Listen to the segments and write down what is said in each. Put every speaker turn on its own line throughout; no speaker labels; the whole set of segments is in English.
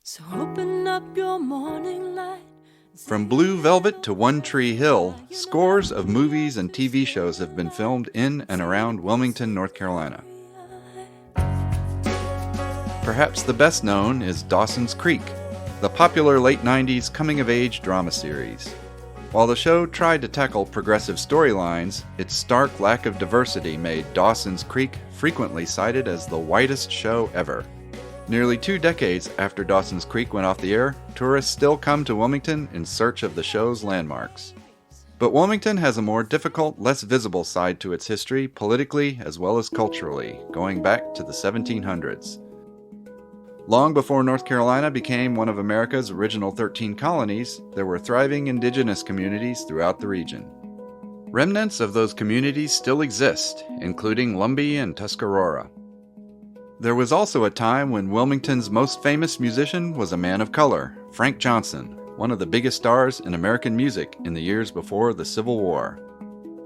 So open up your morning light.
From Blue Velvet to One Tree Hill, scores of movies and TV shows have been filmed in and around Wilmington, North Carolina. Perhaps the best known is Dawson's Creek, the popular late 90s coming-of-age drama series. While the show tried to tackle progressive storylines, its stark lack of diversity made Dawson's Creek frequently cited as the whitest show ever. Nearly 2 decades after Dawson's Creek went off the air, tourists still come to Wilmington in search of the show's landmarks. But Wilmington has a more difficult, less visible side to its history, politically as well as culturally, going back to the 1700s. Long before North Carolina became one of America's original 13 colonies, there were thriving indigenous communities throughout the region. Remnants of those communities still exist, including Lumbee and Tuscarora. There was also a time when Wilmington's most famous musician was a man of color, Frank Johnson, one of the biggest stars in American music in the years before the Civil War.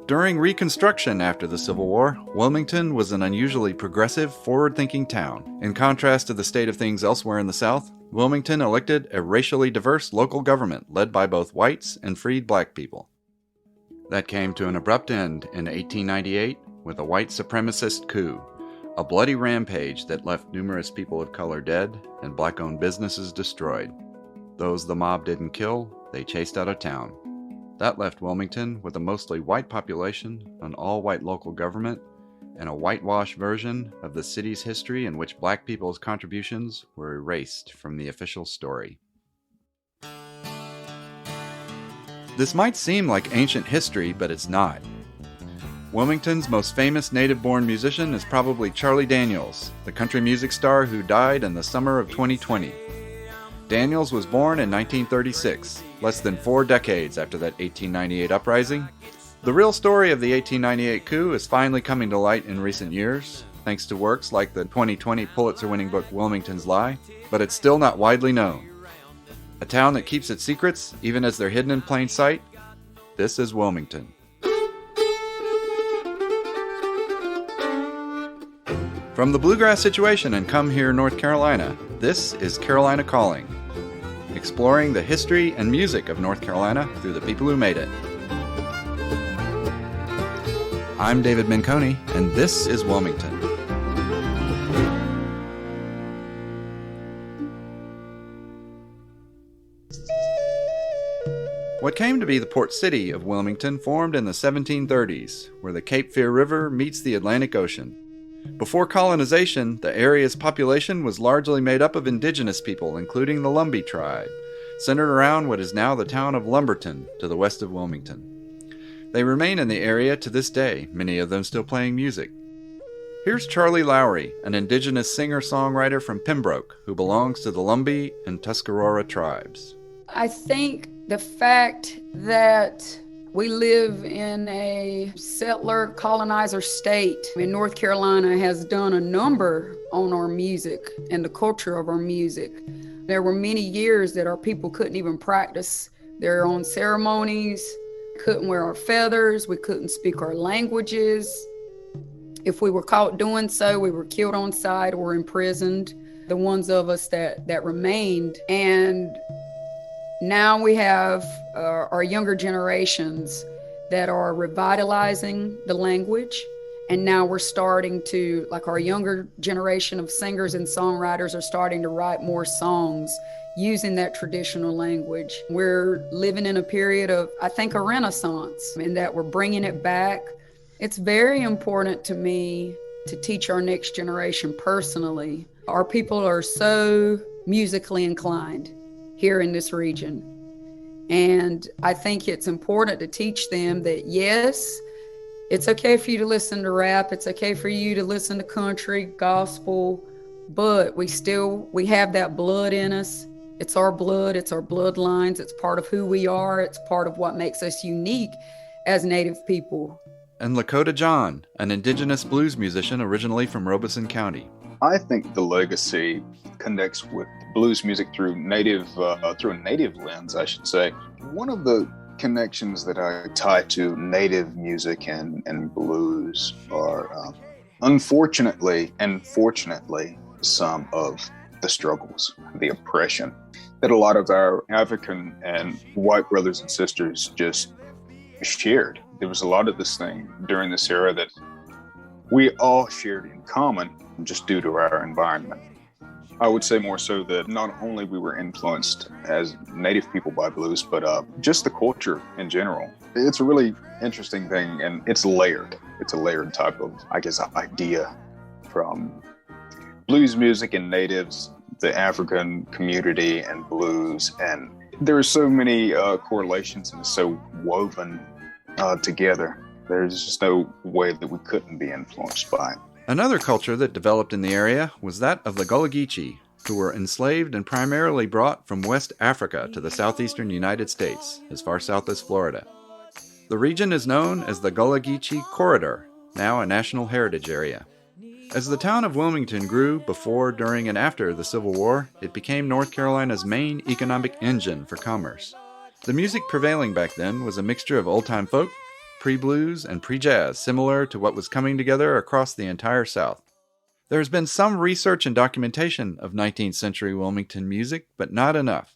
During Reconstruction after the Civil War, Wilmington was an unusually progressive, forward-thinking town. In contrast to the state of things elsewhere in the South, Wilmington elected a racially diverse local government led by both whites and freed black people. That came to an abrupt end in 1898 with a white supremacist coup. A bloody rampage that left numerous people of color dead and black-owned businesses destroyed. Those the mob didn't kill, they chased out of town. That left Wilmington with a mostly white population, an all-white local government, and a whitewashed version of the city's history in which black people's contributions were erased from the official story. This might seem like ancient history, but it's not. Wilmington's most famous native-born musician is probably Charlie Daniels, the country music star who died in the summer of 2020. Daniels was born in 1936, less than 4 decades after that 1898 uprising. The real story of the 1898 coup is finally coming to light in recent years, thanks to works like the 2020 Pulitzer-winning book Wilmington's Lie, but it's still not widely known. A town that keeps its secrets, even as they're hidden in plain sight? This is Wilmington. From the bluegrass situation in Come Here, North Carolina, this is Carolina Calling, exploring the history and music of North Carolina through the people who made it. I'm David Minconi, and this is Wilmington. What came to be the port city of Wilmington formed in the 1730s, where the Cape Fear River meets the Atlantic Ocean. Before colonization, the area's population was largely made up of indigenous people, including the Lumbee tribe, centered around what is now the town of Lumberton, to the west of Wilmington. They remain in the area to this day, many of them still playing music. Here's Charlie Lowry, an indigenous singer-songwriter from Pembroke, who belongs to the Lumbee and Tuscarora tribes.
I think the fact that we live in a settler colonizer state. North Carolina has done a number on our music and the culture of our music. There were many years that our people couldn't even practice their own ceremonies, couldn't wear our feathers, we couldn't speak our languages. If we were caught doing so, we were killed on sight or imprisoned, the ones of us that remained. And now we have our younger generations that are revitalizing the language. And now we're starting to, like our younger generation of singers and songwriters are starting to write more songs using that traditional language. We're living in a period of, I think, a renaissance in that we're bringing it back. It's very important to me to teach our next generation personally. Our people are so musically inclined here in this region. And I think it's important to teach them that, yes, it's okay for you to listen to rap. It's okay for you to listen to country, gospel, but we have that blood in us. It's our blood. It's our bloodlines. It's part of who we are. It's part of what makes us unique as Native people.
And Lakota John, an indigenous blues musician originally from Robeson County.
I think the legacy connects with blues music through a native lens, I should say. One of the connections that I tie to native music and blues are, unfortunately and fortunately, some of the struggles, the oppression that a lot of our African and white brothers and sisters just shared. There was a lot of this thing during this era that we all shared in common just due to our environment. I would say more so that not only we were influenced as Native people by blues, but just the culture in general. It's a really interesting thing, and it's layered. It's a layered type of, I guess, idea from blues music and natives, the African community and blues. And there are so many correlations and so woven together. There's just no way that we couldn't be influenced by it.
Another culture that developed in the area was that of the Gullah Geechee, who were enslaved and primarily brought from West Africa to the southeastern United States, as far south as Florida. The region is known as the Gullah Geechee Corridor, now a National Heritage Area. As the town of Wilmington grew before, during, and after the Civil War, it became North Carolina's main economic engine for commerce. The music prevailing back then was a mixture of old-time folk, pre-blues, and pre-jazz, similar to what was coming together across the entire South. There has been some research and documentation of 19th century Wilmington music, but not enough,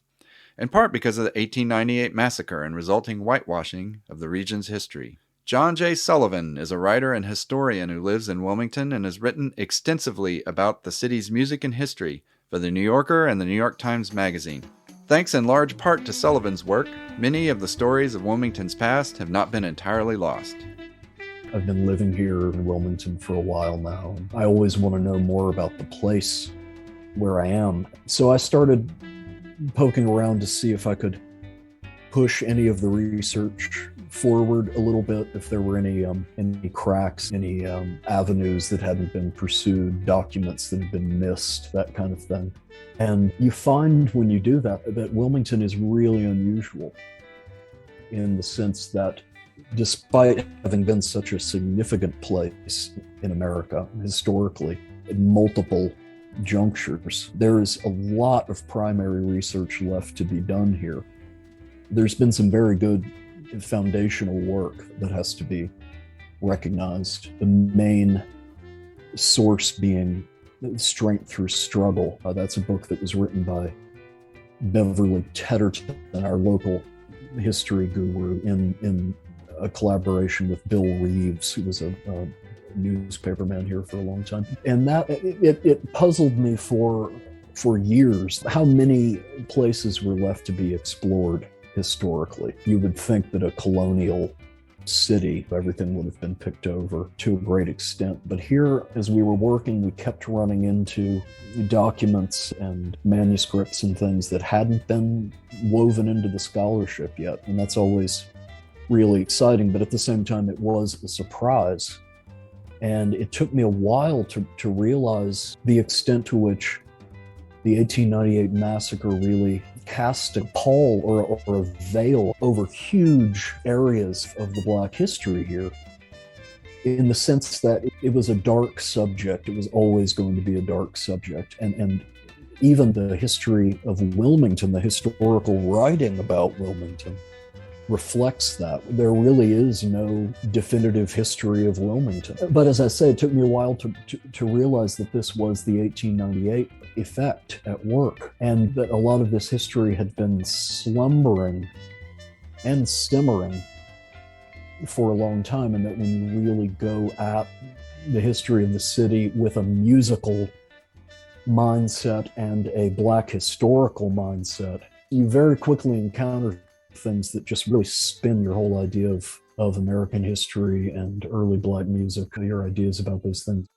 in part because of the 1898 massacre and resulting whitewashing of the region's history. John J. Sullivan is a writer and historian who lives in Wilmington and has written extensively about the city's music and history for The New Yorker and the New York Times Magazine. Thanks in large part to Sullivan's work, many of the stories of Wilmington's past have not been entirely lost.
I've been living here in Wilmington for a while now. I always want to know more about the place where I am. So I started poking around to see if I could push any of the research forward a little bit, if there were any cracks, any avenues that hadn't been pursued, documents that had been missed, that kind of thing. And you find when you do that Wilmington is really unusual in the sense that despite having been such a significant place in America historically, in multiple junctures, there is a lot of primary research left to be done here. There's been some very good foundational work that has to be recognized. The main source being Strength Through Struggle. That's a book that was written by Beverly Tedderton, our local history guru, in a collaboration with Bill Reeves, who was a newspaperman here for a long time. And that it puzzled me for years how many places were left to be explored historically. You would think that a colonial city, everything would have been picked over to a great extent. But here, as we were working, we kept running into documents and manuscripts and things that hadn't been woven into the scholarship yet. And that's always really exciting. But at the same time, it was a surprise. And it took me a while to realize the extent to which the 1898 massacre really cast a pall or a veil over huge areas of the Black history here, in the sense that it was a dark subject. It was always going to be a dark subject. And even the history of Wilmington, the historical writing about Wilmington, reflects that. There really is no definitive history of Wilmington. But as I say, it took me a while to realize that this was the 1898 effect at work, and that a lot of this history had been slumbering and simmering for a long time, and that when you really go at the history of the city with a musical mindset and a Black historical mindset, you very quickly encounter things that just really spin your whole idea of American history and early Black music, your ideas about those things.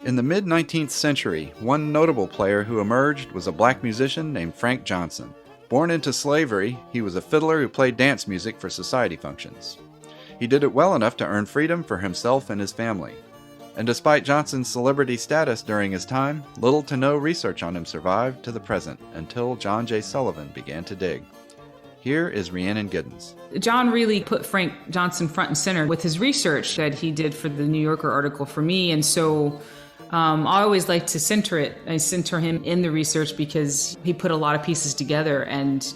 In the mid-19th century, one notable player who emerged was a Black musician named Frank Johnson. Born into slavery, he was a fiddler who played dance music for society functions. He did it well enough to earn freedom for himself and his family. And despite Johnson's celebrity status during his time, little to no research on him survived to the present until John J. Sullivan began to dig. Here is Rhiannon Giddens.
John really put Frank Johnson front and center with his research that he did for the New Yorker article for me. And so I always like to center him in the research because he put a lot of pieces together. And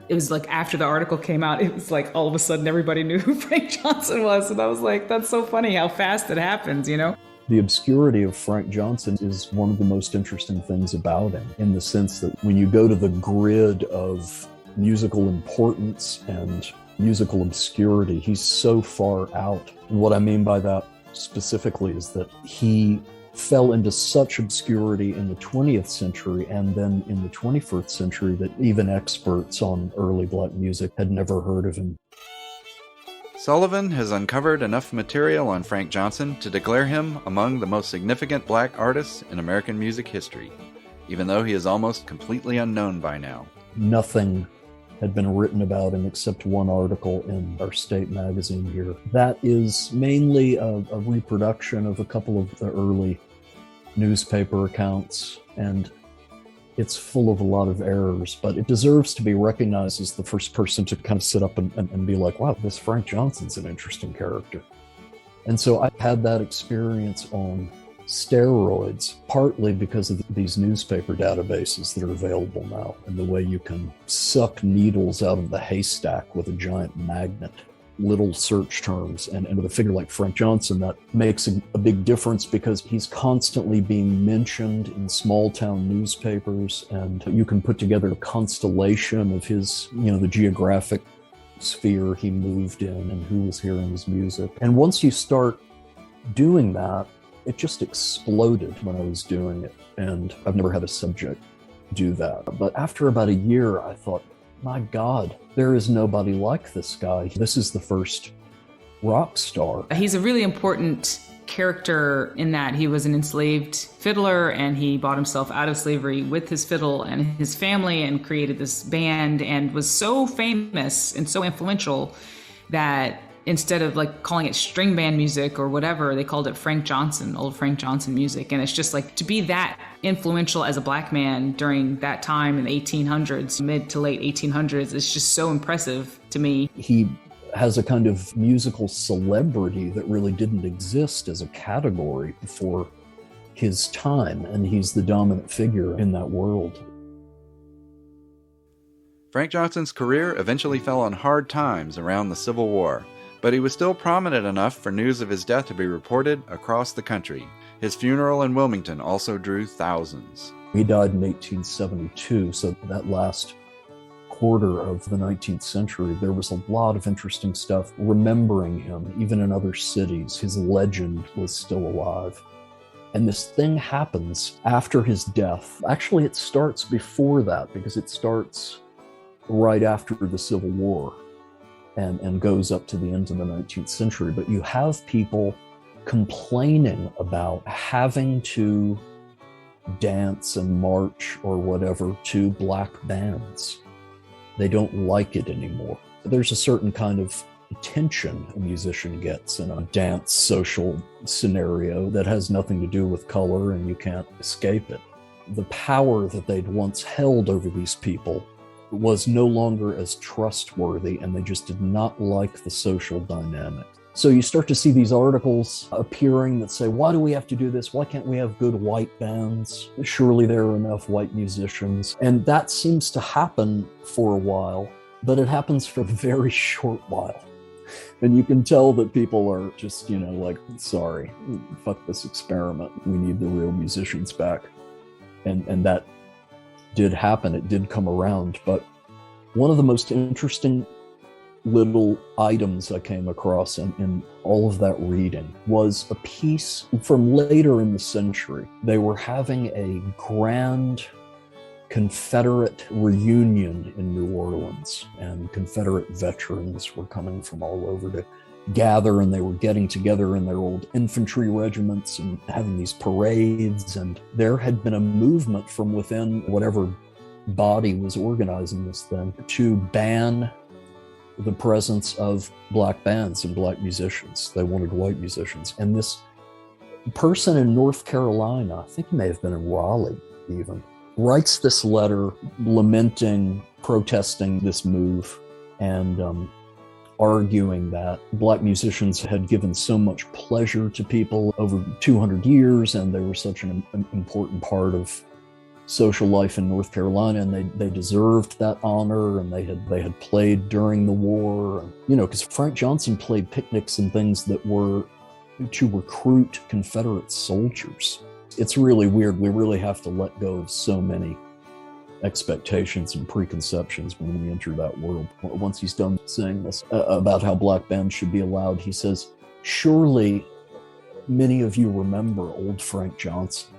it was like after the article came out, it was like all of a sudden everybody knew who Frank Johnson was. And I was like, that's so funny how fast it happens, you know?
The obscurity of Frank Johnson is one of the most interesting things about him, in the sense that when you go to the grid of musical importance and musical obscurity, he's so far out. And what I mean by that specifically is that he fell into such obscurity in the 20th century and then in the 21st century that even experts on early black music had never heard of him.
Sullivan has uncovered enough material on Frank Johnson to declare him among the most significant black artists in American music history, even though he is almost completely unknown by now.
Nothing had been written about him except one article in our state magazine here. That is mainly a reproduction of a couple of the early newspaper accounts, and it's full of a lot of errors, but it deserves to be recognized as the first person to kind of sit up and be like, wow, this Frank Johnson's an interesting character. And so I had that experience on steroids, partly because of these newspaper databases that are available now, and the way you can suck needles out of the haystack with a giant magnet. Little search terms, and with a figure like Frank Johnson, that makes a big difference because he's constantly being mentioned in small town newspapers, and you can put together a constellation of his, the geographic sphere he moved in and who was hearing his music. And once you start doing that, it just exploded when I was doing it, and I've never had a subject do that. But after about a year, I thought, my God, there is nobody like this guy. This is the first rock star.
He's a really important character in that he was an enslaved fiddler, and he bought himself out of slavery with his fiddle and his family and created this band, and was so famous and so influential that instead of calling it string band music or whatever, they called it Frank Johnson, old Frank Johnson music. And it's just to be that influential as a black man during that time in the 1800s, mid to late 1800s, is just so impressive to me.
He has a kind of musical celebrity that really didn't exist as a category before his time, and he's the dominant figure in that world.
Frank Johnson's career eventually fell on hard times around the Civil War, but he was still prominent enough for news of his death to be reported across the country. His funeral in Wilmington also drew thousands.
He died in 1872, so that last quarter of the 19th century, there was a lot of interesting stuff remembering him. Even in other cities, his legend was still alive. And this thing happens after his death. Actually, it starts before that, because it starts right after the Civil War and goes up to the end of the 19th century. But you have people complaining about having to dance and march or whatever to black bands. They don't like it anymore. There's a certain kind of attention a musician gets in a dance social scenario that has nothing to do with color, and you can't escape it. The power that they'd once held over these people was no longer as trustworthy, and they just did not like the social dynamic. So you start to see these articles appearing that say, why do we have to do this? Why can't we have good white bands? Surely there are enough white musicians. And that seems to happen for a while, but it happens for a very short while. And you can tell that people are just, sorry, fuck this experiment. We need the real musicians back. And that did happen. It did come around. But one of the most interesting little items I came across in all of that reading was a piece from later in the century. They were having a grand Confederate reunion in New Orleans, and Confederate veterans were coming from all over to gather, and they were getting together in their old infantry regiments and having these parades. And there had been a movement from within whatever body was organizing this thing to ban the presence of black bands and black musicians. They wanted white musicians. And this person in North Carolina, I think he may have been in Raleigh even, writes this letter lamenting, protesting this move, and arguing that black musicians had given so much pleasure to people over 200 years, and they were such an important part of social life in North Carolina, and they deserved that honor, and they had played during the war, because Frank Johnson played picnics and things that were to recruit Confederate soldiers. It's really weird. We really have to let go of so many expectations and preconceptions when we enter that world. Once he's done saying this about how black bands should be allowed, he says, surely many of you remember old Frank Johnson.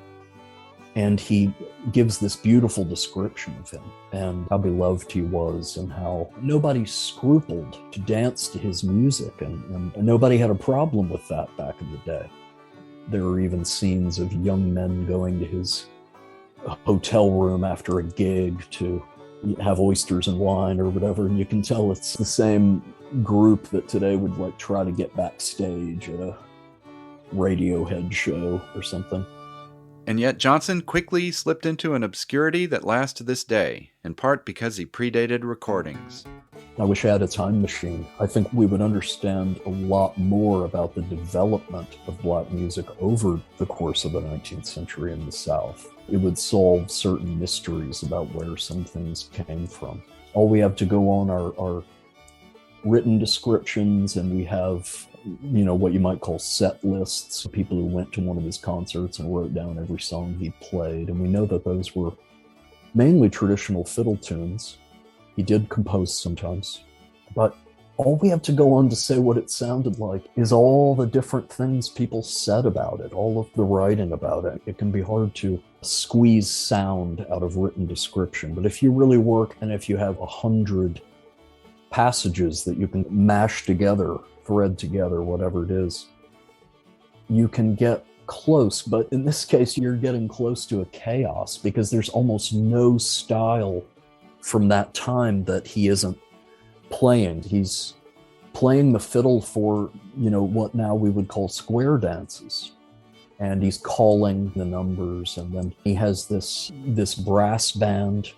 And he gives this beautiful description of him and how beloved he was and how nobody scrupled to dance to his music and nobody had a problem with that back in the day. There are even scenes of young men going to his hotel room after a gig to have oysters and wine or whatever, and you can tell it's the same group that today would like try to get backstage at a Radiohead show or something.
And yet Johnson quickly slipped into an obscurity that lasts to this day, in part because he predated recordings.
I wish I had a time machine. I think we would understand a lot more about the development of black music over the course of the 19th century in the South. It would solve certain mysteries about where some things came from. All we have to go on are written descriptions, and we have, what you might call set lists, people who went to one of his concerts and wrote down every song he played. And we know that those were mainly traditional fiddle tunes. He did compose sometimes, but all we have to go on to say what it sounded like is all the different things people said about it, all of the writing about it. It can be hard to squeeze sound out of written description, but if you really work and if you have 100 passages that you can mash together, thread together, whatever it is, you can get close. But in this case, you're getting close to a chaos because there's almost no style from that time that he isn't playing. He's playing the fiddle for, what now we would call square dances. And he's calling the numbers. And then he has this brass band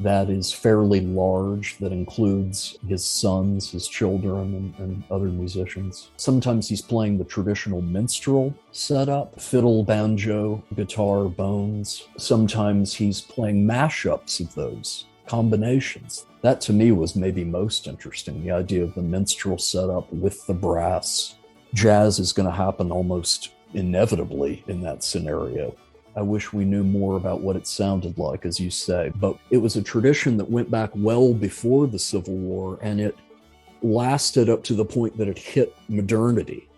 that is fairly large, that includes his sons, his children, and other musicians. Sometimes he's playing the traditional minstrel setup, fiddle, banjo, guitar, bones. Sometimes he's playing mashups of those combinations. That to me was maybe most interesting, the idea of the minstrel setup with the brass. Jazz is going to happen almost inevitably in that scenario. I wish we knew more about what it sounded like, as you say, but it was a tradition that went back well before the Civil War, and it lasted up to the point that it hit modernity.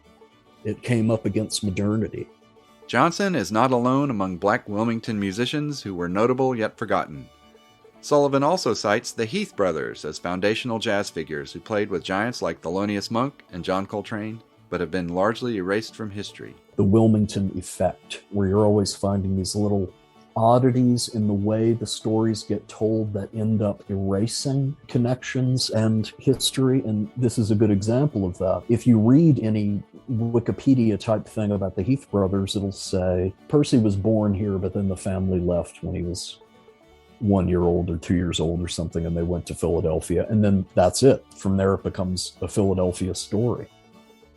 It came up against modernity.
Johnson is not alone among black Wilmington musicians who were notable yet forgotten. Sullivan also cites the Heath brothers as foundational jazz figures who played with giants like Thelonious Monk and John Coltrane, but have been largely erased from history.
The Wilmington effect, where you're always finding these little oddities in the way the stories get told that end up erasing connections and history, and this is a good example of that. If you read any Wikipedia type thing about the Heath brothers, it'll say Percy was born here, but then the family left when he was 1 year old or 2 years old or something, and they went to Philadelphia, and then that's it. From there it becomes a Philadelphia story.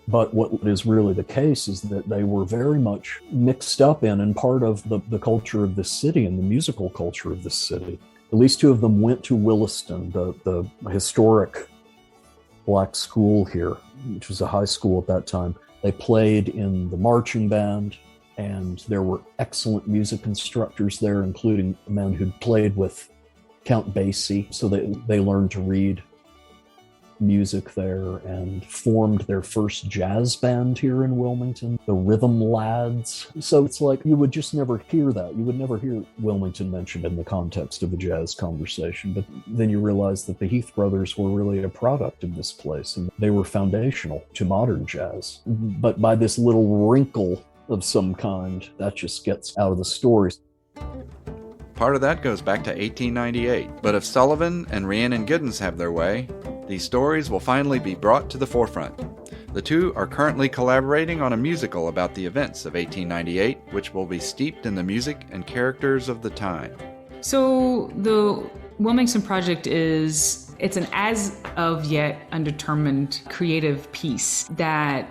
But what is really the case is that they were very much mixed up in and part of the culture of this city and the musical culture of this city. At least two of them went to Williston, the historic black school here, which was a high school at that time. They played in the marching band, and there were excellent music instructors there, including a man who'd played with Count Basie. So they learned to read music there and formed their first jazz band here in Wilmington, the Rhythm Lads. So it's like you would just never hear that. You would never hear Wilmington mentioned in the context of a jazz conversation. But then you realize that the Heath brothers were really a product of this place, and they were foundational to modern jazz. But by this little wrinkle of some kind, that just gets out of the stories.
Part of that goes back to 1898, but if Sullivan and Rhiannon Giddens have their way, these stories will finally be brought to the forefront. The two are currently collaborating on a musical about the events of 1898, which will be steeped in the music and characters of the time.
So the Wilmington Project it's an as of yet undetermined creative piece that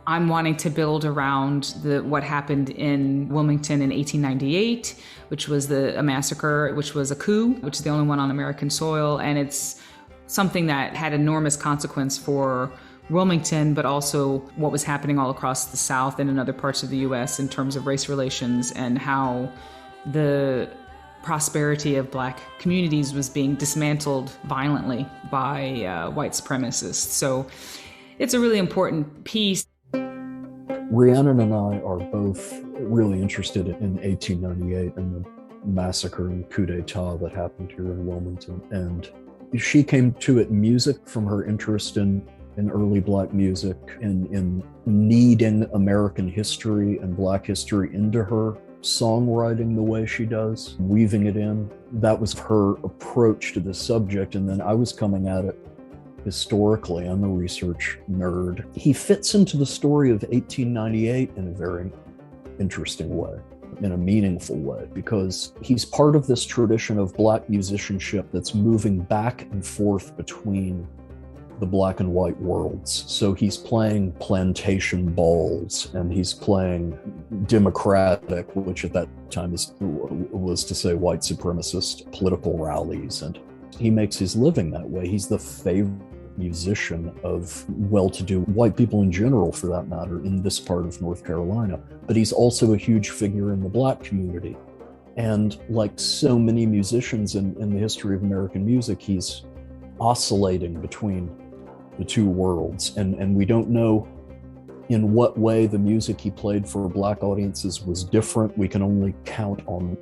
I'm wanting to build around what happened in Wilmington in 1898, which was a massacre, which was a coup, which is the only one on American soil. And it's something that had enormous consequence for Wilmington, but also what was happening all across the South and in other parts of the U.S. in terms of race relations and how the prosperity of Black communities was being dismantled violently by white supremacists. So it's a really important piece.
Rhiannon and I are both really interested in 1898 and the massacre and coup d'etat that happened here in Wilmington. And she came to it music from her interest in early Black music, in kneading American history and Black history into her songwriting the way she does, weaving it in. That was her approach to the subject. And then I was coming at it historically. I'm a research nerd. He fits into the story of 1898 in a very interesting way, in a meaningful way, because he's part of this tradition of Black musicianship that's moving back and forth between the Black and white worlds. So he's playing plantation balls, and he's playing democratic, which at that time was to say white supremacist political rallies, and he makes his living that way. He's the favorite musician of well-to-do white people in general, for that matter, in this part of North Carolina. But he's also a huge figure in the Black community. And like so many musicians in the history of American music, he's oscillating between the two worlds. And we don't know in what way the music he played for Black audiences was different. We can only count on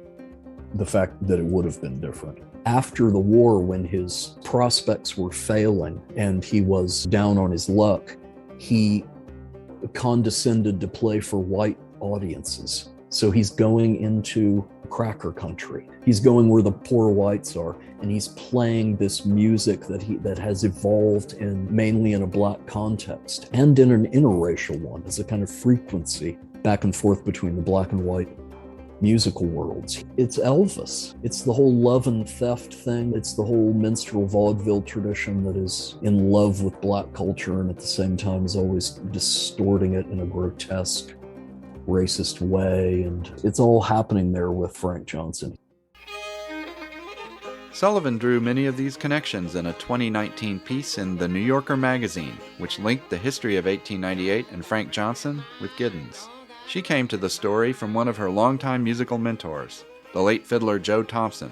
the fact that it would have been different. After the war, when his prospects were failing and he was down on his luck, he condescended to play for white audiences. So he's going into cracker country. He's going where the poor whites are, and he's playing this music that has evolved mainly in a Black context and in an interracial one, as a kind of frequency back and forth between the Black and white musical worlds. It's Elvis. It's the whole love and theft thing. It's the whole minstrel vaudeville tradition that is in love with Black culture and at the same time is always distorting it in a grotesque, racist way. And it's all happening there with Frank Johnson.
Sullivan drew many of these connections in a 2019 piece in The New Yorker magazine, which linked the history of 1898 and Frank Johnson with Giddens. She came to the story from one of her longtime musical mentors, the late fiddler Joe Thompson,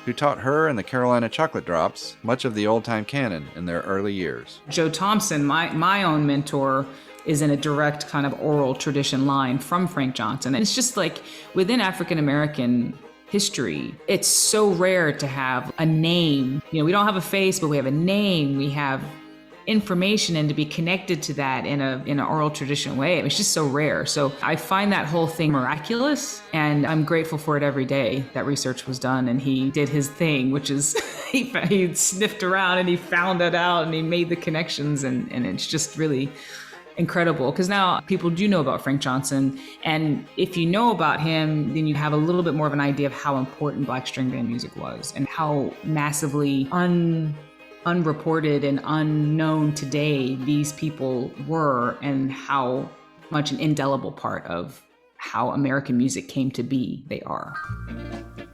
who taught her and the Carolina Chocolate Drops much of the old-time canon in their early years.
Joe Thompson, my own mentor, is in a direct kind of oral tradition line from Frank Johnson. And it's just like within African-American history, it's so rare to have a name. You know, we don't have a face, but we have a name. We have information, and to be connected to that in an oral tradition way, it's just so rare. So I find that whole thing miraculous, and I'm grateful for it every day that research was done and he did his thing, which is he sniffed around and he found that out and he made the connections, and it's just really incredible, because now people do know about Frank Johnson, and if you know about him, then you have a little bit more of an idea of how important Black string band music was and how massively unreported and unknown today these people were, and how much an indelible part of how American music came to be they are.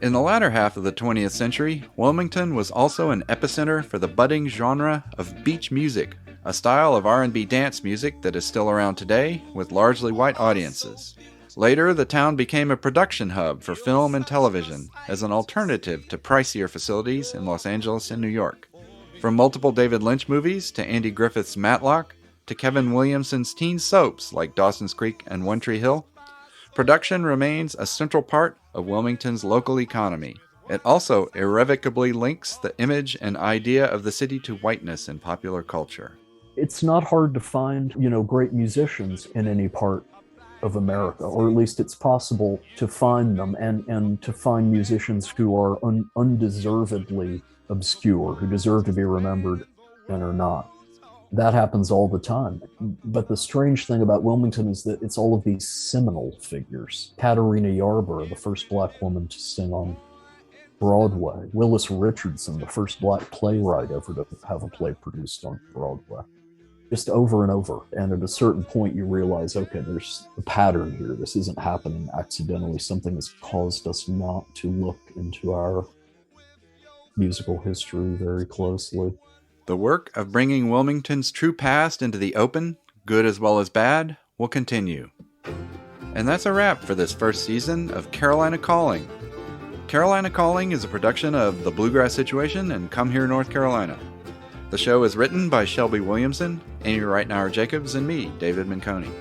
In the latter half of the 20th century, Wilmington was also an epicenter for the budding genre of beach music, a style of R&B dance music that is still around today with largely white audiences. Later, the town became a production hub for film and television as an alternative to pricier facilities in Los Angeles and New York. From multiple David Lynch movies to Andy Griffith's Matlock to Kevin Williamson's teen soaps like Dawson's Creek and One Tree Hill, production remains a central part of Wilmington's local economy. It also irrevocably links the image and idea of the city to whiteness in popular culture.
It's not hard to find, great musicians in any part of America, or at least it's possible to find them and to find musicians who are undeservedly obscure, who deserve to be remembered and are not. That happens all the time. But the strange thing about Wilmington is that it's all of these seminal figures. Katarina Yarborough, the first Black woman to sing on Broadway. Willis Richardson, the first Black playwright ever to have a play produced on Broadway. Just over and over. And at a certain point you realize, okay, there's a pattern here. This isn't happening accidentally. Something has caused us not to look into our musical history very closely.
The work of bringing Wilmington's true past into the open, good as well as bad, will continue. And that's a wrap for this first season of Carolina Calling. Carolina Calling is a production of The Bluegrass Situation and Come Here, North Carolina. The show is written by Shelby Williamson, Amy Reitnauer Jacobs, and me, David Minconi.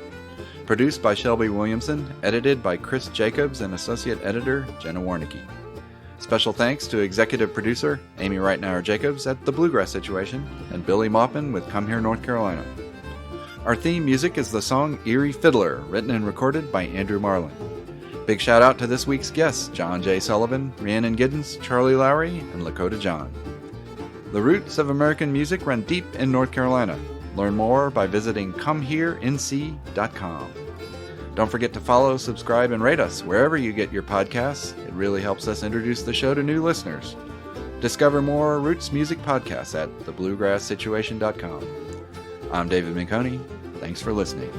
Produced by Shelby Williamson, edited by Chris Jacobs and associate editor Jenna Warnicki. Special thanks to executive producer Amy Reitnauer Jacobs at The Bluegrass Situation and Billy Maupin with Come Here, North Carolina. Our theme music is the song Erie Fiddler, written and recorded by Andrew Marlin. Big shout out to this week's guests, John J. Sullivan, Rhiannon Giddens, Charlie Lowry, and Lakota John. The roots of American music run deep in North Carolina. Learn more by visiting comeherenc.com. Don't forget to follow, subscribe, and rate us wherever you get your podcasts. It really helps us introduce the show to new listeners. Discover more roots music podcasts at thebluegrasssituation.com. I'm David Minconi. Thanks for listening.